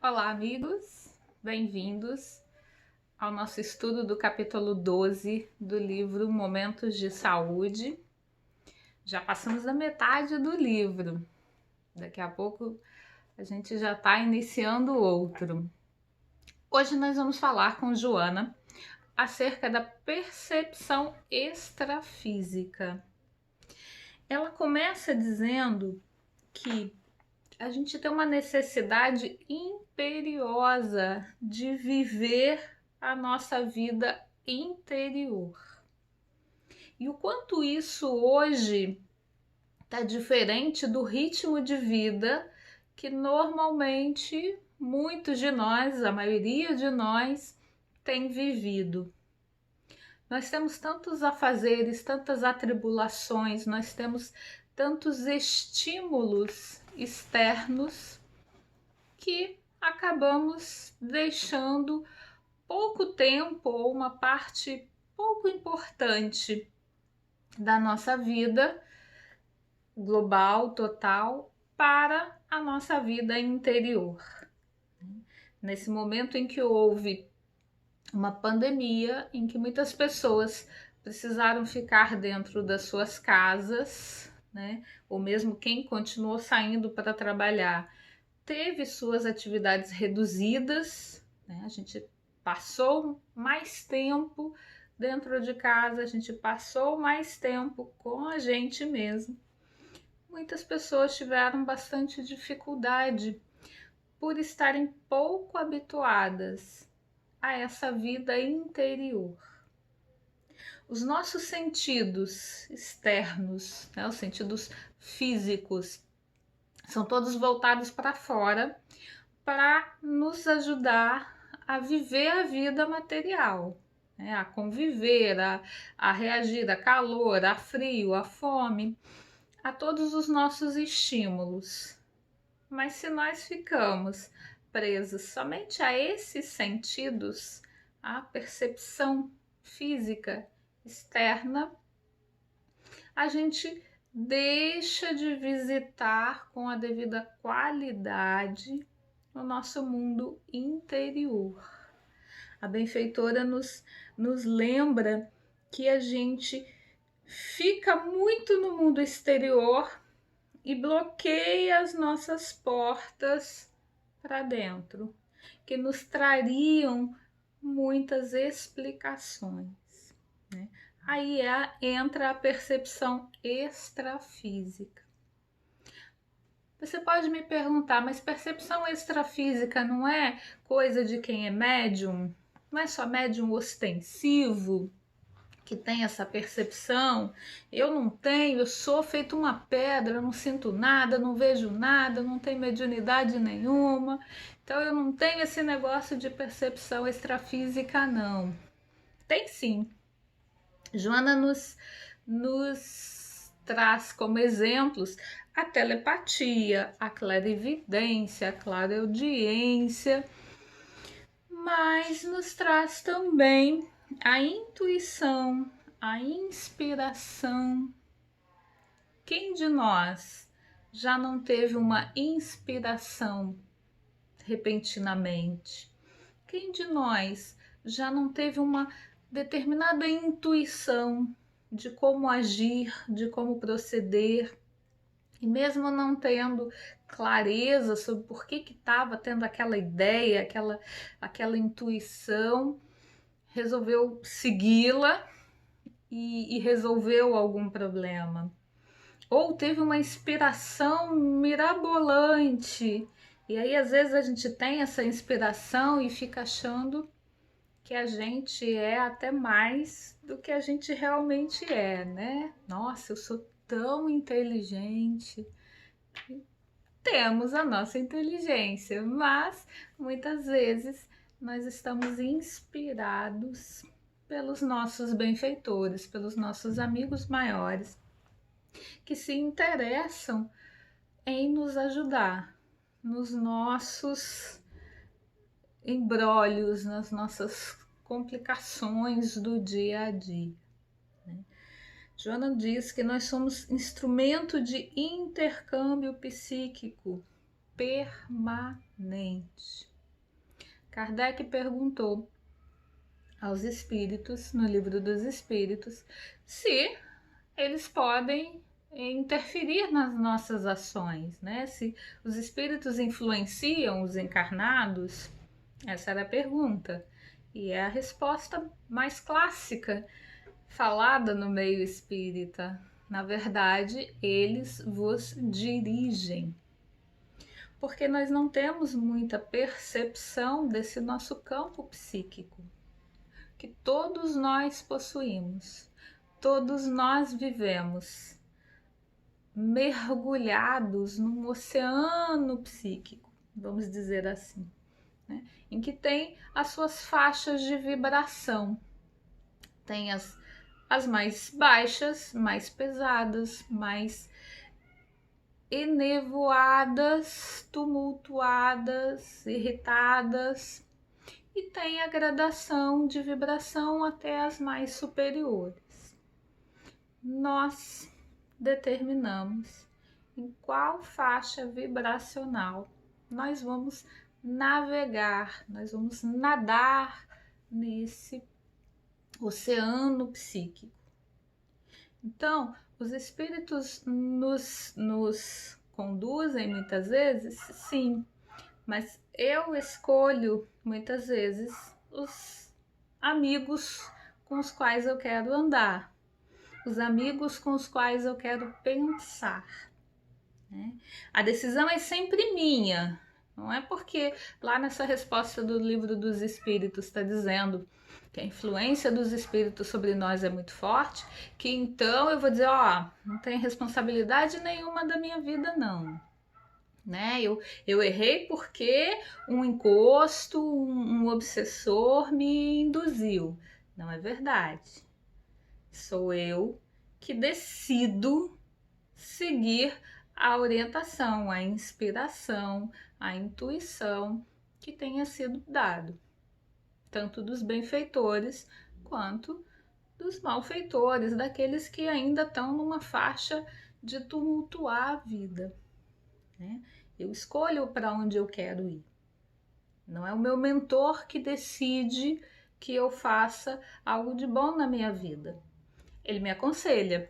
Olá, amigos! Bem-vindos ao nosso estudo do capítulo 12 do livro Momentos de Saúde. Já passamos da metade do livro. Daqui a pouco a gente já está iniciando outro. Hoje nós vamos falar com Joana acerca da percepção extrafísica. Ela começa dizendo que a gente tem uma necessidade imperiosa de viver a nossa vida interior. E o quanto isso hoje está diferente do ritmo de vida que normalmente muitos de nós, a maioria de nós, tem vivido. Nós temos tantos afazeres, tantas atribulações, nós temos tantos estímulos externos que acabamos deixando pouco tempo ou uma parte pouco importante da nossa vida global, total, para a nossa vida interior. Nesse momento em que houve uma pandemia, em que muitas pessoas precisaram ficar dentro das suas casas, né? Ou mesmo quem continuou saindo para trabalhar teve suas atividades reduzidas, né? A gente passou mais tempo dentro de casa, a gente passou mais tempo com a gente mesmo. Muitas pessoas tiveram bastante dificuldade por estarem pouco habituadas a essa vida interior. Os nossos sentidos externos, né, os sentidos físicos, são todos voltados para fora para nos ajudar a viver a vida material, né? A conviver, a reagir a calor, a frio, a fome, a todos os nossos estímulos. Mas se nós ficamos presos somente a esses sentidos, a percepção física externa, a gente deixa de visitar com a devida qualidade o nosso mundo interior. A benfeitora nos lembra que a gente fica muito no mundo exterior e bloqueia as nossas portas para dentro, que nos trariam muitas explicações, né? Aí entra a percepção extrafísica. Você pode me perguntar, mas percepção extrafísica não é coisa de quem é médium? Não é só médium ostensivo que tem essa percepção? Eu não tenho, eu sou feito uma pedra, não sinto nada, não vejo nada, não tenho mediunidade nenhuma. Então eu não tenho esse negócio de percepção extrafísica, não. Tem sim. Joana nos traz como exemplos a telepatia, a clarividência, a clareaudiência, mas nos traz também a intuição, a inspiração. Quem de nós já não teve uma inspiração repentinamente? Quem de nós já não teve uma determinada intuição de como agir, de como proceder, e mesmo não tendo clareza sobre por que estava tendo aquela ideia, aquela intuição, resolveu segui-la e resolveu algum problema? Ou teve uma inspiração mirabolante, e aí às vezes a gente tem essa inspiração e fica achando que a gente é até mais do que a gente realmente é, né? Nossa, eu sou tão inteligente. Temos a nossa inteligência, mas muitas vezes nós estamos inspirados pelos nossos benfeitores, pelos nossos amigos maiores, que se interessam em nos ajudar nos nossos embrólios, nas nossas complicações do dia a dia. Joana diz que nós somos instrumento de intercâmbio psíquico permanente. Kardec perguntou aos espíritos, no Livro dos Espíritos, se eles podem interferir nas nossas ações, né? Se os espíritos influenciam os encarnados. Essa era a pergunta. E é a resposta mais clássica falada no meio espírita. Na verdade, eles vos dirigem. Porque nós não temos muita percepção desse nosso campo psíquico, que todos nós possuímos, todos nós vivemos mergulhados num oceano psíquico, vamos dizer assim, né? Em que tem as suas faixas de vibração. Tem as mais baixas, mais pesadas, mais enevoadas, tumultuadas, irritadas, e tem a gradação de vibração até as mais superiores. Nós determinamos em qual faixa vibracional nós vamos navegar, nós vamos nadar nesse oceano psíquico. Então, os espíritos nos conduzem muitas vezes, sim, mas eu escolho muitas vezes os amigos com os quais eu quero andar, os amigos com os quais eu quero pensar, né? A decisão é sempre minha, não é porque lá nessa resposta do Livro dos Espíritos está dizendo que a influência dos espíritos sobre nós é muito forte, que então eu vou dizer, não tem responsabilidade nenhuma da minha vida, não. Né? Eu errei porque um encosto, um obsessor me induziu. Não é verdade. Sou eu que decido seguir a orientação, a inspiração, a intuição que tenha sido dado, tanto dos benfeitores quanto dos malfeitores, daqueles que ainda estão numa faixa de tumultuar a vida, né? Eu escolho para onde eu quero ir. Não é o meu mentor que decide que eu faça algo de bom na minha vida. Ele me aconselha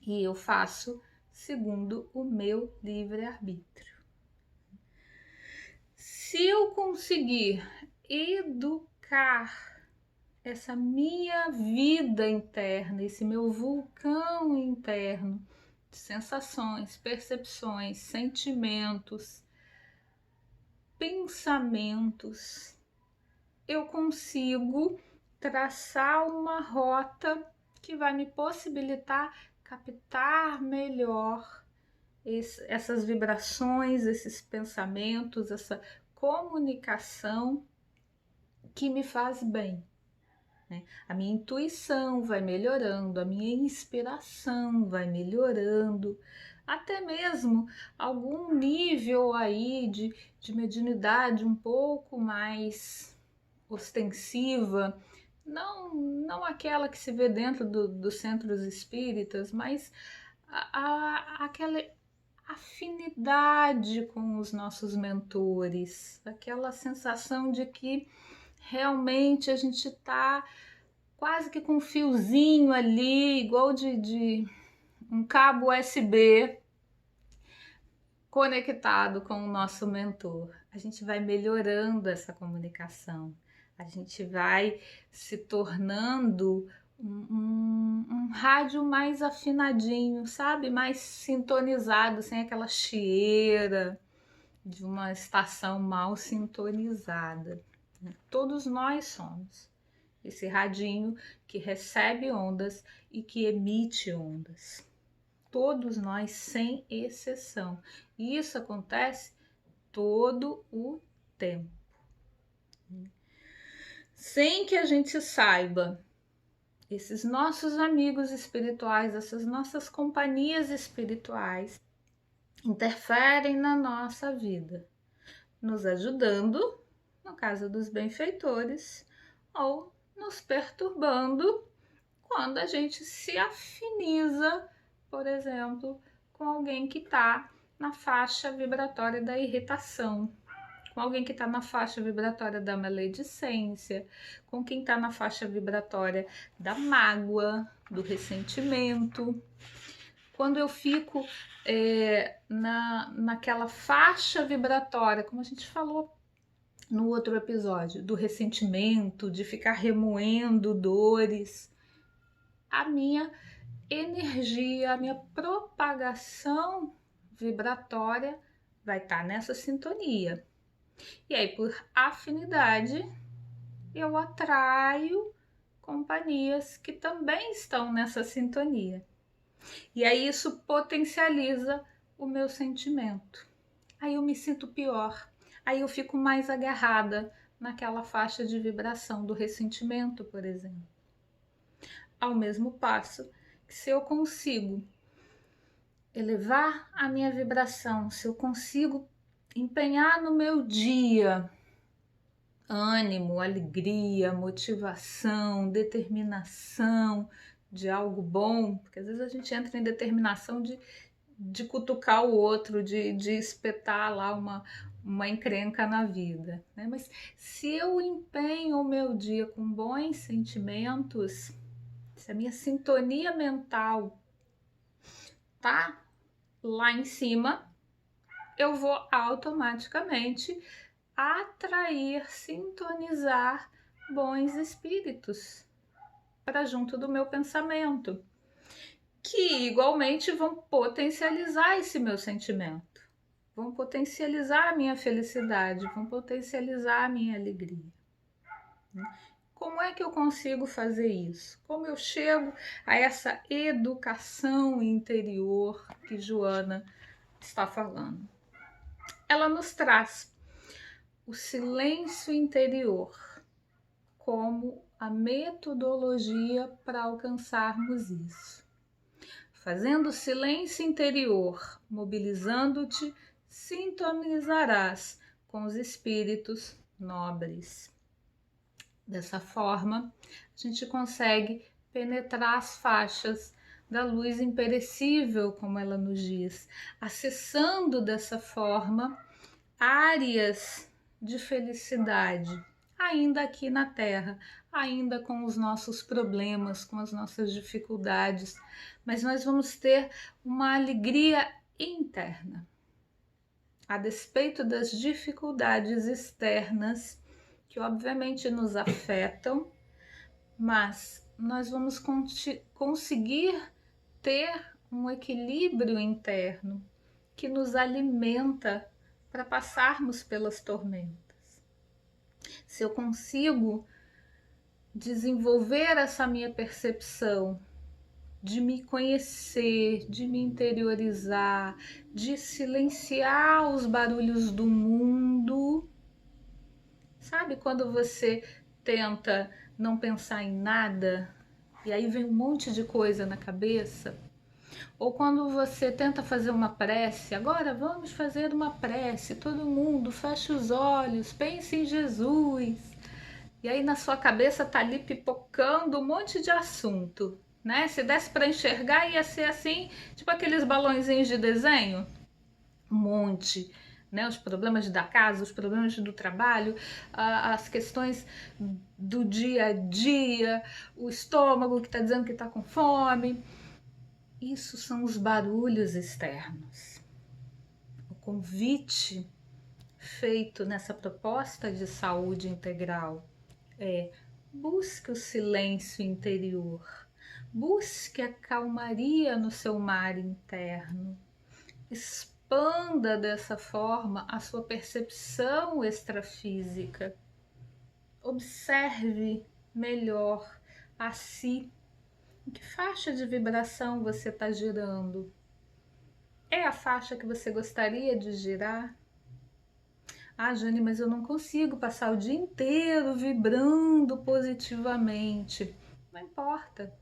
e eu faço segundo o meu livre-arbítrio. Se eu conseguir educar essa minha vida interna, esse meu vulcão interno de sensações, percepções, sentimentos, pensamentos, eu consigo traçar uma rota que vai me possibilitar captar melhor essas vibrações, esses pensamentos, essa comunicação que me faz bem, né? A minha intuição vai melhorando, a minha inspiração vai melhorando, até mesmo algum nível aí de mediunidade um pouco mais ostensiva, não aquela que se vê dentro dos centros espíritas, mas aquela afinidade com os nossos mentores, aquela sensação de que realmente a gente está quase que com um fiozinho ali, igual de um cabo USB conectado com o nosso mentor. A gente vai melhorando essa comunicação, a gente vai se tornando um rádio mais afinadinho, sabe? Mais sintonizado, sem aquela chieira de uma estação mal sintonizada. Todos nós somos esse radinho que recebe ondas e que emite ondas. Todos nós, sem exceção. E isso acontece todo o tempo. Sem que a gente saiba, esses nossos amigos espirituais, essas nossas companhias espirituais interferem na nossa vida, nos ajudando, no caso dos benfeitores, ou nos perturbando quando a gente se afiniza, por exemplo, com alguém que está na faixa vibratória da irritação, com alguém que está na faixa vibratória da maledicência, com quem está na faixa vibratória da mágoa, do ressentimento. Quando eu fico naquela faixa vibratória, como a gente falou no outro episódio, do ressentimento, de ficar remoendo dores, a minha energia, a minha propagação vibratória vai estar nessa sintonia. E aí, por afinidade, eu atraio companhias que também estão nessa sintonia. E aí isso potencializa o meu sentimento. Aí eu me sinto pior. Aí eu fico mais agarrada naquela faixa de vibração do ressentimento, por exemplo. Ao mesmo passo que, se eu consigo elevar a minha vibração, se eu consigo empenhar no meu dia ânimo, alegria, motivação, determinação de algo bom, porque às vezes a gente entra em determinação de cutucar o outro, de espetar lá uma encrenca na vida, né? Mas se eu empenho o meu dia com bons sentimentos, se a minha sintonia mental tá lá em cima, eu vou automaticamente atrair, sintonizar bons espíritos para junto do meu pensamento, que igualmente vão potencializar esse meu sentimento, vão potencializar a minha felicidade, vão potencializar a minha alegria. Como é que eu consigo fazer isso? Como eu chego a essa educação interior que Joana está falando? Ela nos traz o silêncio interior como a metodologia para alcançarmos isso. Fazendo o silêncio interior, mobilizando-te, sintonizarás com os espíritos nobres. Dessa forma, a gente consegue penetrar as faixas da luz imperecível, como ela nos diz, acessando dessa forma áreas de felicidade, ainda aqui na Terra, ainda com os nossos problemas, com as nossas dificuldades, mas nós vamos ter uma alegria interna, a despeito das dificuldades externas que obviamente nos afetam, mas nós vamos conseguir ter um equilíbrio interno que nos alimenta para passarmos pelas tormentas. Se eu consigo desenvolver essa minha percepção de me conhecer, de me interiorizar, de silenciar os barulhos do mundo, sabe quando você tenta não pensar em nada e aí vem um monte de coisa na cabeça? Ou quando você tenta fazer uma prece, agora vamos fazer uma prece, todo mundo fecha os olhos, pense em Jesus. E aí na sua cabeça tá ali pipocando um monte de assunto, né? Se desse para enxergar ia ser assim, tipo aqueles balõezinhos de desenho, um monte, né? Os problemas da casa, os problemas do trabalho, as questões do dia a dia, o estômago que tá dizendo que tá com fome. Isso são os barulhos externos. O convite feito nessa proposta de saúde integral é: busque o silêncio interior, busque a calmaria no seu mar interno, expanda dessa forma a sua percepção extrafísica, observe melhor a si. Em que faixa de vibração você está girando? É a faixa que você gostaria de girar? Ah, Jane, mas eu não consigo passar o dia inteiro vibrando positivamente. Não importa.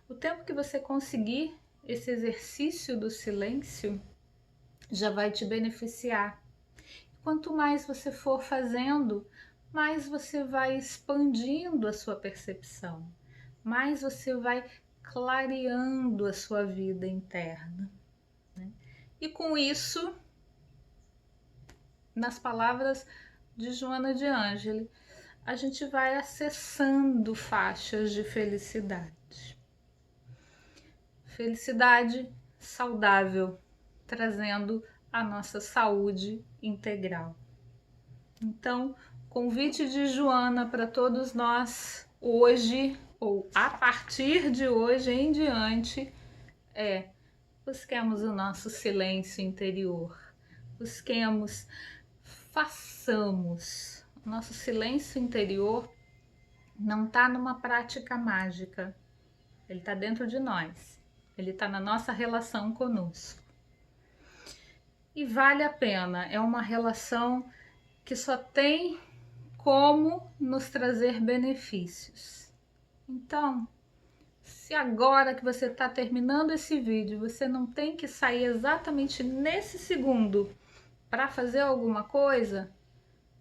O tempo que você conseguir esse exercício do silêncio já vai te beneficiar. Quanto mais você for fazendo, mais você vai expandindo a sua percepção, mais você vai clareando a sua vida interna, né? E com isso, nas palavras de Joana de Ângeli, a gente vai acessando faixas de felicidade. Felicidade saudável, trazendo a nossa saúde integral. Então, convite de Joana para todos nós hoje, ou a partir de hoje em diante, busquemos o nosso silêncio interior, façamos. O nosso silêncio interior não está numa prática mágica, ele está dentro de nós, ele está na nossa relação conosco. E vale a pena, é uma relação que só tem como nos trazer benefícios. Então, se agora que você está terminando esse vídeo, você não tem que sair exatamente nesse segundo para fazer alguma coisa,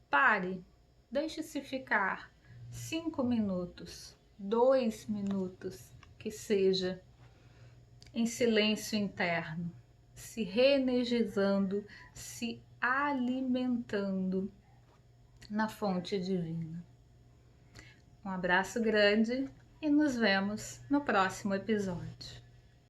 pare, deixe-se ficar 5 minutos, 2 minutos, que seja, em silêncio interno, se reenergizando, se alimentando na fonte divina. Um abraço grande e nos vemos no próximo episódio.